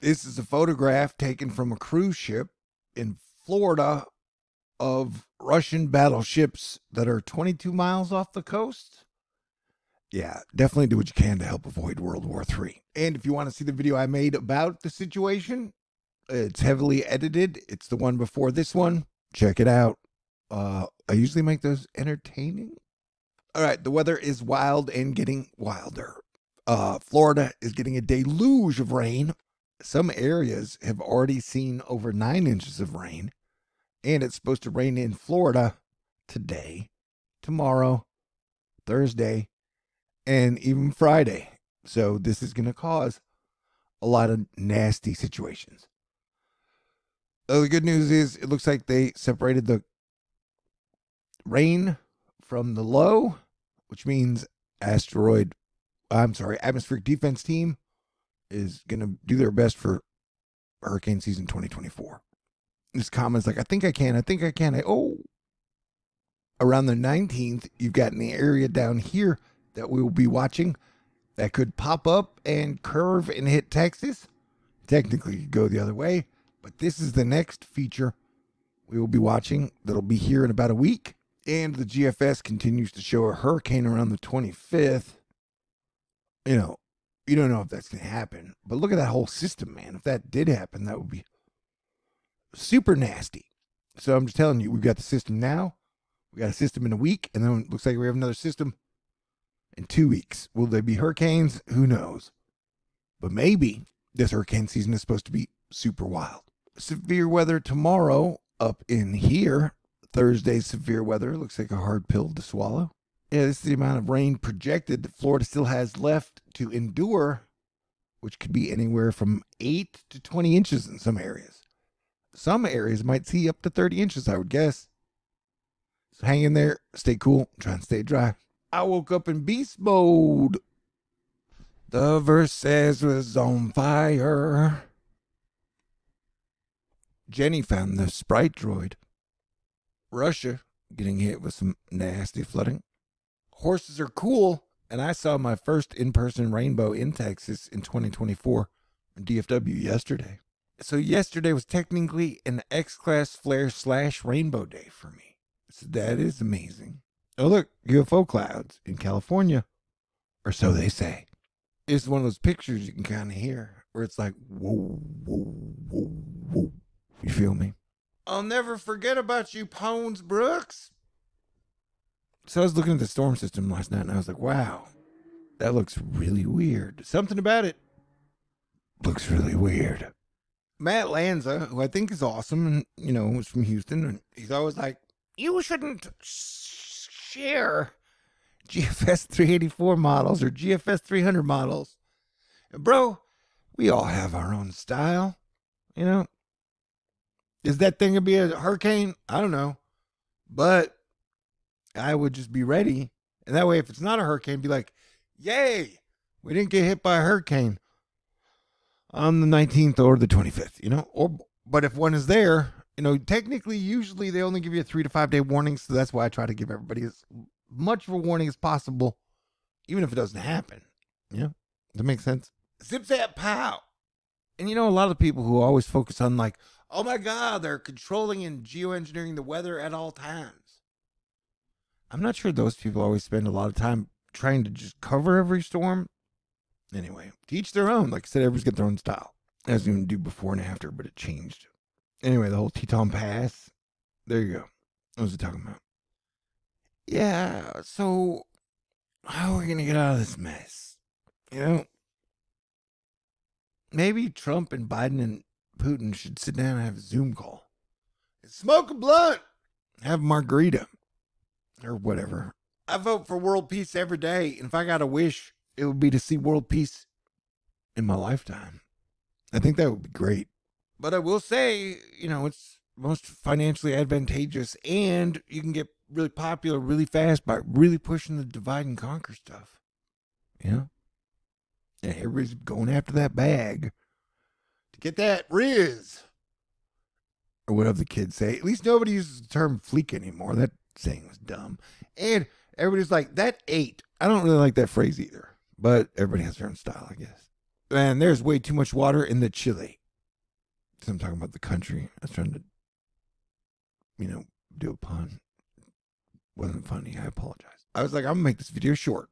This is a photograph taken from a cruise ship in Florida of Russian battleships that are 22 miles off the coast. Yeah, definitely do what you can to help avoid World War III. And if you want to see the video I made about the situation, it's heavily edited. It's the one before this one. Check it out. I usually make those entertaining. All right, the weather is wild and getting wilder. Florida is getting a deluge of rain. Some areas have already seen over 9 inches of rain, and it's supposed to rain in Florida today, tomorrow, Thursday, and even Friday. So this is going to cause a lot of nasty situations. The good news is it looks like they separated the rain from the low, which means atmospheric defense team is going to do their best for hurricane season 2024. This comment's like, I think I can. Around the 19th, you've got an area down here that we will be watching that could pop up and curve and hit Texas. Technically, it could go the other way, but this is the next feature we will be watching that'll be here in about a week. And the GFS continues to show a hurricane around the 25th. You don't know if that's going to happen, but look at that whole system, man. If that did happen, that would be super nasty. So I'm just telling you, we've got the system now. We got a system in a week, and then it looks like we have another system in 2 weeks. Will there be hurricanes? Who knows? But maybe this hurricane season is supposed to be super wild. Severe weather tomorrow up in here. Thursday's severe weather looks like a hard pill to swallow. Yeah, this is the amount of rain projected that Florida still has left to endure, which could be anywhere from 8 to 20 inches in some areas. Some areas might see up to 30 inches, I would guess. So hang in there, stay cool, try and stay dry. I woke up in beast mode. The Versailles was on fire. Jenny found the Sprite droid. Russia getting hit with some nasty flooding. Horses are cool, and I saw my first in-person rainbow in Texas in 2024 in DFW yesterday. So yesterday was technically an X-Class Flare / Rainbow Day for me. So that is amazing. Oh, look, UFO clouds in California, or so they say. It's one of those pictures you can kind of hear, where it's like, whoa, whoa, whoa, whoa. You feel me? I'll never forget about you, Pones Brooks. So I was looking at the storm system last night, and I was like, wow, that looks really weird. Something about it looks really weird. Matt Lanza, who I think is awesome, and, is from Houston, and he's always like, you shouldn't share GFS 384 models or GFS 300 models. And bro, we all have our own style, Is that thing going to be a hurricane? I don't know. But I would just be ready. And that way, if it's not a hurricane, be like, yay, we didn't get hit by a hurricane on the 19th or the 25th, But if one is there, technically, usually they only give you a 3 to 5 day warning. So that's why I try to give everybody as much of a warning as possible, even if it doesn't happen. Does that make sense? Zip zap pow. And a lot of people who always focus on like, oh my God, they're controlling and geoengineering the weather at all times. I'm not sure those people always spend a lot of time trying to just cover every storm. Anyway, to each their own. Like I said, everybody's got their own style. I was going to do before and after, but it changed. Anyway, the whole Teton Pass. There you go. What was I talking about? Yeah, so how are we going to get out of this mess? Maybe Trump and Biden and Putin should sit down and have a Zoom call. Smoke a blunt. Have a margarita. Or whatever. I vote for world peace every day. And if I got a wish, it would be to see world peace in my lifetime. I think that would be great. But I will say, it's most financially advantageous. And you can get really popular really fast by really pushing the divide and conquer stuff. And everybody's going after that bag to get that Riz. Or whatever the kids say. At least nobody uses the term fleek anymore. That saying was dumb. And everybody's like, that ate. I don't really like that phrase either. But everybody has their own style, I guess. And there's way too much water in the Chile. So I'm talking about the country. I was trying to, do a pun. Wasn't funny. I apologize. I was like, I'm going to make this video short.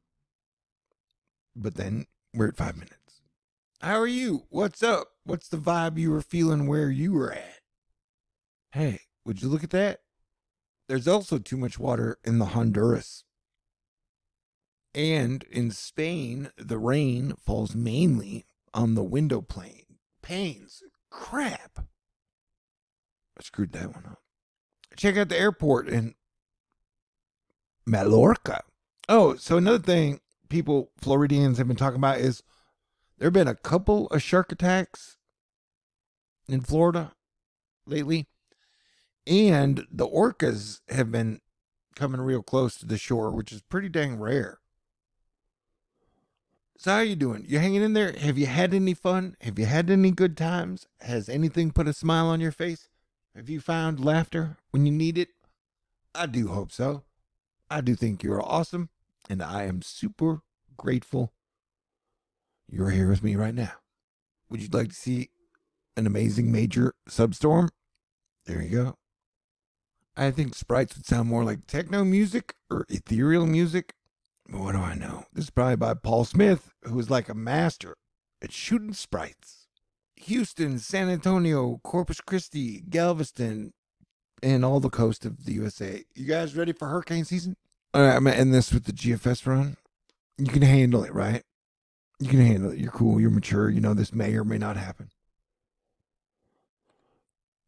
But then we're at 5 minutes. How are you? What's up? What's the vibe you were feeling where you were at? Hey, would you look at that? There's also too much water in the Honduras. And in Spain, the rain falls mainly on the window panes. Crap. I screwed that one up. Check out the airport in Mallorca. Oh, so another thing Floridians have been talking about is there have been a couple of shark attacks in Florida lately. And the orcas have been coming real close to the shore, which is pretty dang rare. So how are you doing? You hanging in there? Have you had any fun? Have you had any good times? Has anything put a smile on your face? Have you found laughter when you need it? I do hope so. I do think you're awesome, and I am super grateful you're here with me right now. Would you like to see an amazing major substorm? There you go. I think sprites would sound more like techno music or ethereal music. But what do I know? This is probably by Paul Smith, who is like a master at shooting sprites. Houston, San Antonio, Corpus Christi, Galveston, and all the coast of the USA. You guys ready for hurricane season? All right, I'm going to end this with the GFS run. You can handle it, right? You can handle it. You're cool. You're mature. You know this may or may not happen.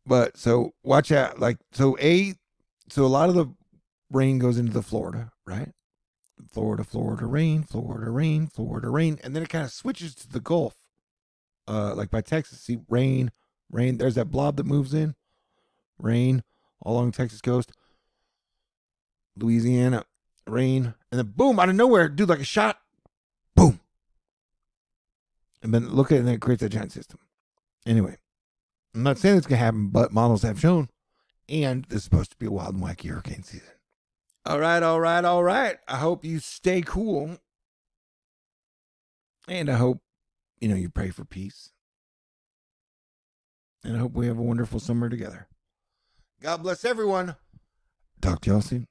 But so watch out. So a lot of the rain goes into the Florida, right? Florida rain, Florida rain, Florida rain. And then it kind of switches to the Gulf. Like by Texas, see rain. There's that blob that moves in. Rain all along the Texas coast. Louisiana, rain. And then boom, out of nowhere, dude, like a shot. Boom. And then look at it, and then it creates a giant system. Anyway, I'm not saying it's going to happen, but models have shown. And this is supposed to be a wild and wacky hurricane season. All right. I hope you stay cool. And I hope, you pray for peace. And I hope we have a wonderful summer together. God bless everyone. Talk to y'all soon.